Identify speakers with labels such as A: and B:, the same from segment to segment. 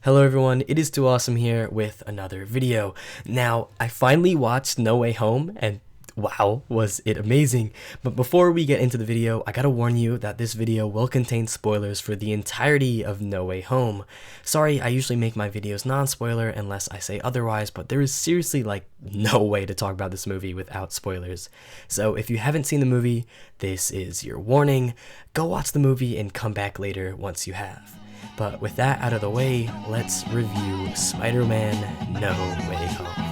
A: Hello everyone, it is TooAwesome here with another video. Now, I finally watched No Way Home and wow, was it amazing. But before we get into the video, I gotta warn you that this video will contain spoilers for the entirety of No Way Home. Sorry, I usually make my videos non-spoiler unless I say otherwise, but there is seriously like no way to talk about this movie without spoilers. So if you haven't seen the movie, this is your warning. Go watch the movie and come back later once you have. But with that out of the way, let's review Spider-Man No Way Home.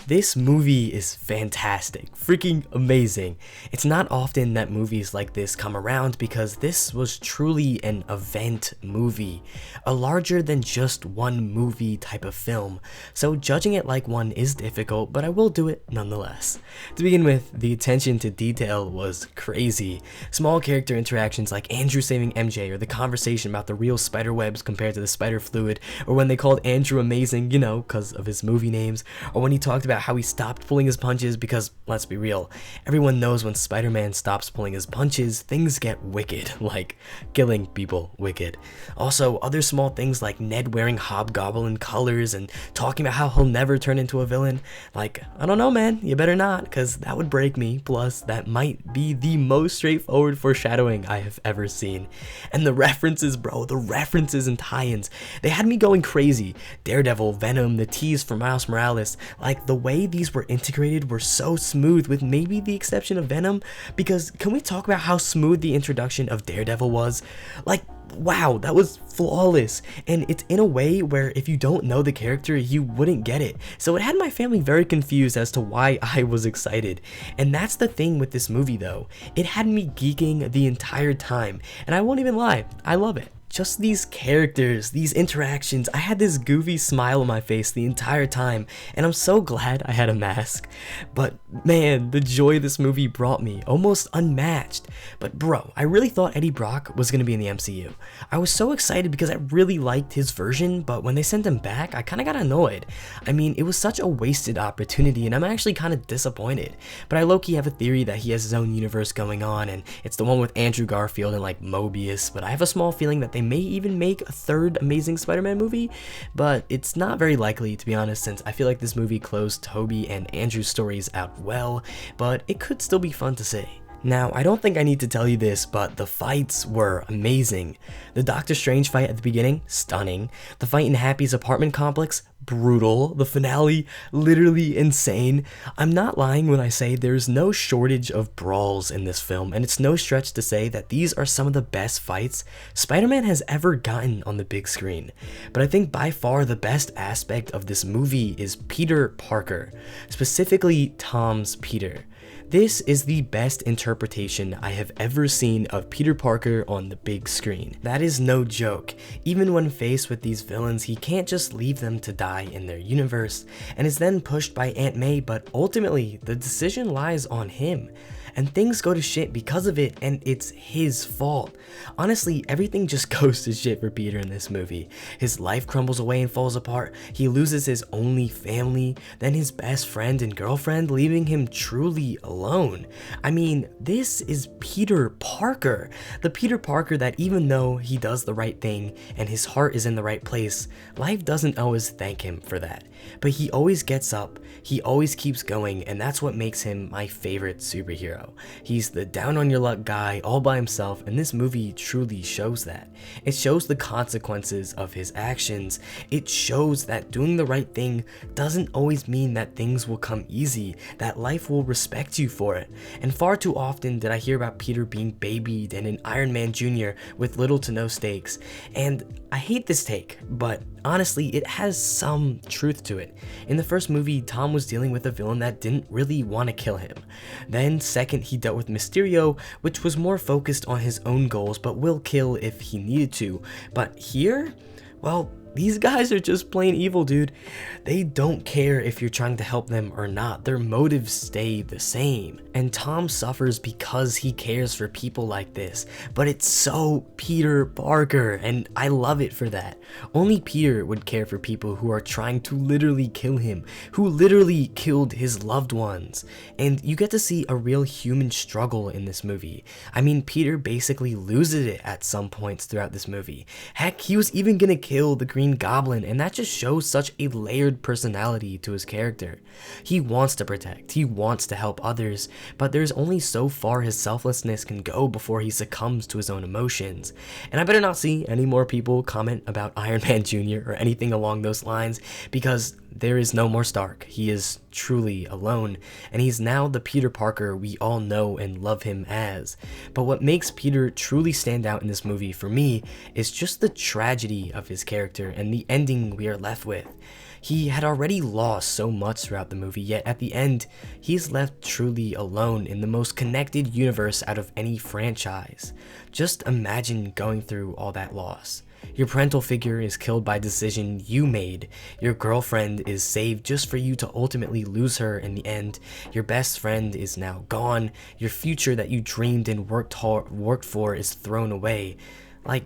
A: This movie is fantastic, freaking amazing. It's not often that movies like this come around because this was truly an event movie, a larger than just one movie type of film, so judging it like one is difficult, but I will do it nonetheless. To begin with, the attention to detail was crazy. Small character interactions like Andrew saving MJ, or the conversation about the real spider webs compared to the spider fluid, or when they called Andrew amazing, you know, because of his movie names, or when he talked about how he stopped pulling his punches because, let's be real, everyone knows when Spider-Man stops pulling his punches, things get wicked, like killing people wicked. Also, other small things like Ned wearing Hobgoblin colors and talking about how he'll never turn into a villain, like, I don't know man, you better not, because that would break me, plus that might be the most straightforward foreshadowing I have ever seen. And the references, bro, the references and tie-ins, they had me going crazy. Daredevil, Venom, the tease for Miles Morales, like the way these were integrated were so smooth, with maybe the exception of Venom, because can we talk about how smooth the introduction of Daredevil was? Like, wow, that was flawless, and it's in a way where if you don't know the character, you wouldn't get it. So it had my family very confused as to why I was excited, and that's the thing with this movie though. It had me geeking the entire time, and I won't even lie, I love it. Just these characters, these interactions, I had this goofy smile on my face the entire time, and I'm so glad I had a mask. But man, the joy this movie brought me, almost unmatched. But bro, I really thought Eddie Brock was gonna be in the MCU. I was so excited because I really liked his version, but when they sent him back, I kinda got annoyed. I mean, it was such a wasted opportunity, and I'm actually kinda disappointed. But I low-key have a theory that he has his own universe going on, and it's the one with Andrew Garfield and like Mobius, but I have a small feeling that they may even make a third Amazing Spider-Man movie, but it's not very likely, to be honest, since I feel like this movie closed Toby and Andrew's stories out well, but it could still be fun to see. Now, I don't think I need to tell you this, but the fights were amazing. The Doctor Strange fight at the beginning, stunning. The fight in Happy's apartment complex, brutal. The finale, literally insane. I'm not lying when I say there's no shortage of brawls in this film, and it's no stretch to say that these are some of the best fights Spider-Man has ever gotten on the big screen. But I think by far the best aspect of this movie is Peter Parker, specifically Tom's Peter. This is the best interpretation I have ever seen of Peter Parker on the big screen. That is no joke. Even when faced with these villains, he can't just leave them to die in their universe, and is then pushed by Aunt May, but ultimately, the decision lies on him. And things go to shit because of it, and it's his fault. Honestly, everything just goes to shit for Peter in this movie. His life crumbles away and falls apart, he loses his only family, then his best friend and girlfriend, leaving him truly alone. I mean, this is Peter Parker. The Peter Parker that even though he does the right thing and his heart is in the right place, life doesn't always thank him for that. But he always gets up, he always keeps going, and that's what makes him my favorite superhero. He's the down on your luck guy all by himself, and this movie truly shows that. It shows the consequences of his actions. It shows that doing the right thing doesn't always mean that things will come easy, that life will respect you for it. And far too often did I hear about Peter being babied and an Iron Man Jr. with little to no stakes. And I hate this take, but honestly, it has some truth to it. In the first movie, Tom was dealing with a villain that didn't really want to kill him. Then second, he dealt with Mysterio, which was more focused on his own goals but will kill if he needed to. But here, well, these guys are just plain evil, dude. They don't care if you're trying to help them or not. Their motives stay the same. And Tom suffers because he cares for people like this. But it's so Peter Parker, and I love it for that. Only Peter would care for people who are trying to literally kill him, who literally killed his loved ones. And you get to see a real human struggle in this movie. I mean, Peter basically loses it at some points throughout this movie. Heck, he was even gonna kill the Green Goblin, and that just shows such a layered personality to his character. He wants to protect, he wants to help others, but there's only so far his selflessness can go before he succumbs to his own emotions. And I better not see any more people comment about Iron Man Jr. or anything along those lines, because there is no more Stark. He is truly alone, and he's now the Peter Parker we all know and love him as. But what makes Peter truly stand out in this movie for me is just the tragedy of his character and the ending we are left with. He had already lost so much throughout the movie, yet at the end, he's left truly alone in the most connected universe out of any franchise. Just imagine going through all that loss. Your parental figure is killed by a decision you made. Your girlfriend is saved just for you to ultimately lose her in the end. Your best friend is now gone. Your future that you dreamed and worked for is thrown away. Like,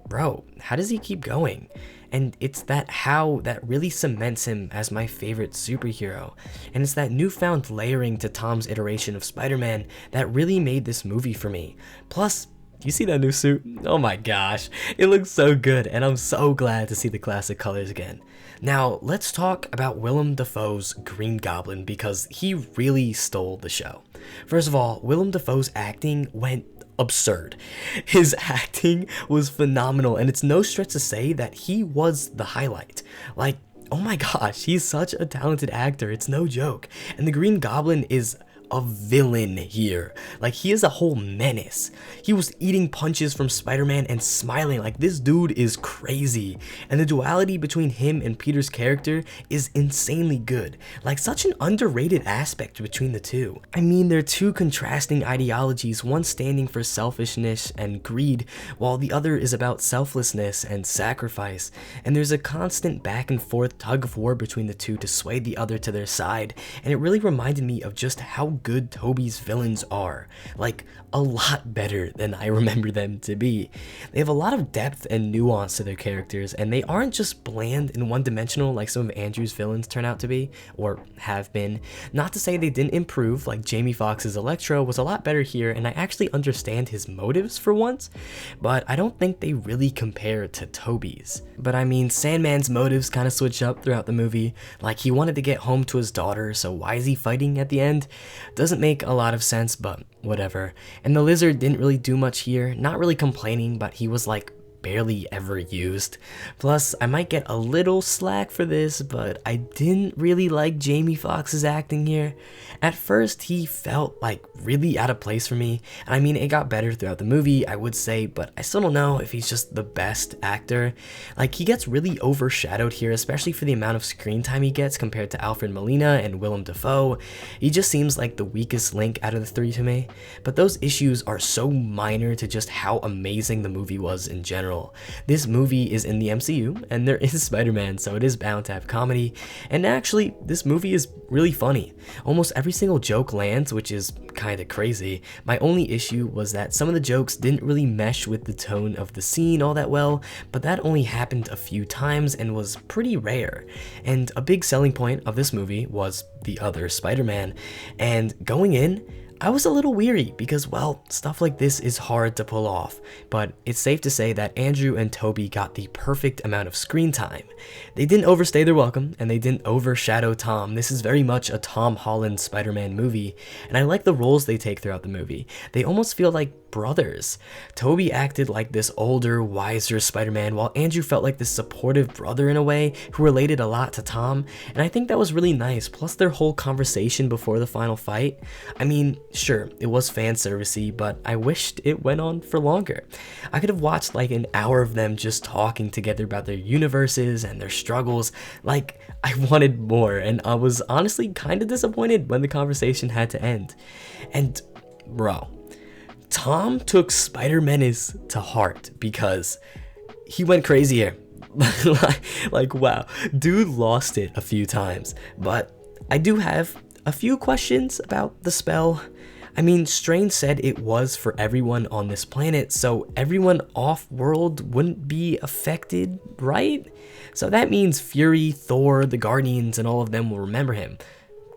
A: bro, how does he keep going? And it's that how that really cements him as my favorite superhero. And it's that newfound layering to Tom's iteration of Spider-Man that really made this movie for me. Plus, you see that new suit? Oh my gosh, it looks so good, and I'm so glad to see the classic colors again. Now, let's talk about Willem Dafoe's Green Goblin, because he really stole the show. First of all, Willem Dafoe's acting went absurd. His acting was phenomenal, and it's no stretch to say that he was the highlight. Like, oh my gosh, he's such a talented actor, it's no joke. And the Green Goblin is a villain here. Like, he is a whole menace. He was eating punches from Spider-Man and smiling. Like, this dude is crazy. And the duality between him and Peter's character is insanely good. Like, such an underrated aspect between the two. I mean, they're two contrasting ideologies, one standing for selfishness and greed, while the other is about selflessness and sacrifice. And there's a constant back and forth tug of war between the two to sway the other to their side. And it really reminded me of just how good Toby's villains are. Like, a lot better than I remember them to be. They have a lot of depth and nuance to their characters, and they aren't just bland and one-dimensional like some of Andrew's villains turn out to be, or have been. Not to say they didn't improve, like Jamie Foxx's Electro was a lot better here, and I actually understand his motives for once, but I don't think they really compare to Toby's. But I mean, Sandman's motives kind of switch up throughout the movie. Like, he wanted to get home to his daughter, so why is he fighting at the end? Doesn't make a lot of sense, but whatever. And the Lizard didn't really do much here, not really complaining, but he was like barely ever used. Plus, I might get a little slack for this, but I didn't really like Jamie Foxx's acting here. At first, he felt like really out of place for me, and I mean, it got better throughout the movie, I would say, but I still don't know if he's just the best actor. Like, he gets really overshadowed here, especially for the amount of screen time he gets compared to Alfred Molina and Willem Dafoe. He just seems like the weakest link out of the three to me, but those issues are so minor to just how amazing the movie was in general. This movie is in the MCU, and there is Spider-Man, so it is bound to have comedy, and actually, this movie is really funny. Almost every single joke lands, which is kinda crazy. My only issue was that some of the jokes didn't really mesh with the tone of the scene all that well, but that only happened a few times and was pretty rare. And a big selling point of this movie was the other Spider-Man, and going in, I was a little weary because, well, stuff like this is hard to pull off, but it's safe to say that Andrew and Toby got the perfect amount of screen time. They didn't overstay their welcome, and they didn't overshadow Tom. This is very much a Tom Holland Spider-Man movie, and I like the roles they take throughout the movie. They almost feel like brothers. Toby acted like this older, wiser Spider-Man, while Andrew felt like this supportive brother in a way who related a lot to Tom, and I think that was really nice. Plus their whole conversation before the final fight. I mean, sure, it was fan servicey, but I wished it went on for longer. I could have watched like an hour of them just talking together about their universes and their struggles. Like, I wanted more, and I was honestly kind of disappointed when the conversation had to end. And bro, Tom took Spider-Menace to heart because he went crazy here. Like, wow, dude lost it a few times. But I do have a few questions about the spell. I mean, Strange said it was for everyone on this planet, so everyone off-world wouldn't be affected, right? So that means Fury, Thor, the Guardians, and all of them will remember him.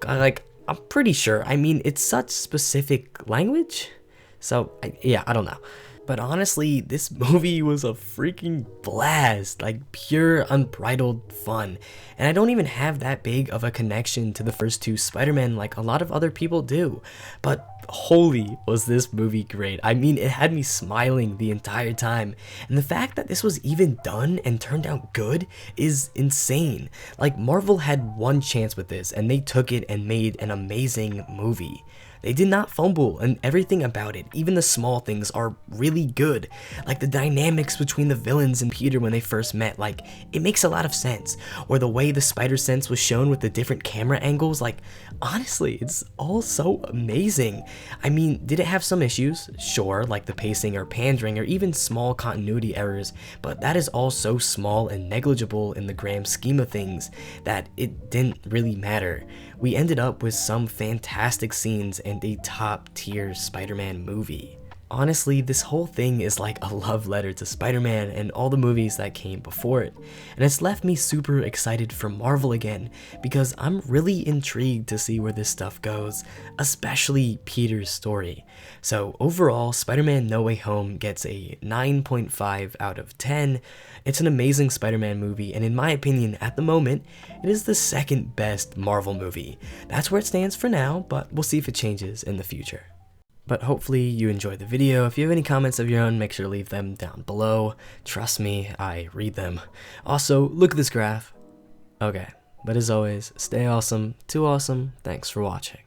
A: Like, I'm pretty sure. I mean, it's such specific language. So, yeah, I don't know. But honestly, this movie was a freaking blast, like pure unbridled fun. And I don't even have that big of a connection to the first two Spider-Man like a lot of other people do. But holy, was this movie great. I mean, it had me smiling the entire time. And the fact that this was even done and turned out good is insane. Like, Marvel had one chance with this and they took it and made an amazing movie. They did not fumble, and everything about it, even the small things, are really good. Like the dynamics between the villains and Peter when they first met, like, it makes a lot of sense. Or the way the spider sense was shown with the different camera angles, like, honestly, it's all so amazing. I mean, did it have some issues? Sure, like the pacing or pandering or even small continuity errors, but that is all so small and negligible in the grand scheme of things that it didn't really matter. We ended up with some fantastic scenes and a top-tier Spider-Man movie. Honestly, this whole thing is like a love letter to Spider-Man and all the movies that came before it, and it's left me super excited for Marvel again because I'm really intrigued to see where this stuff goes, especially Peter's story. So overall, Spider-Man No Way Home gets a 9.5 out of 10. It's an amazing Spider-Man movie, and in my opinion, at the moment, it is the second best Marvel movie. That's where it stands for now, but we'll see if it changes in the future. But hopefully you enjoyed the video. If you have any comments of your own, make sure to leave them down below. Trust me, I read them. Also, look at this graph. Okay, but as always, stay awesome, TooAwesome, thanks for watching.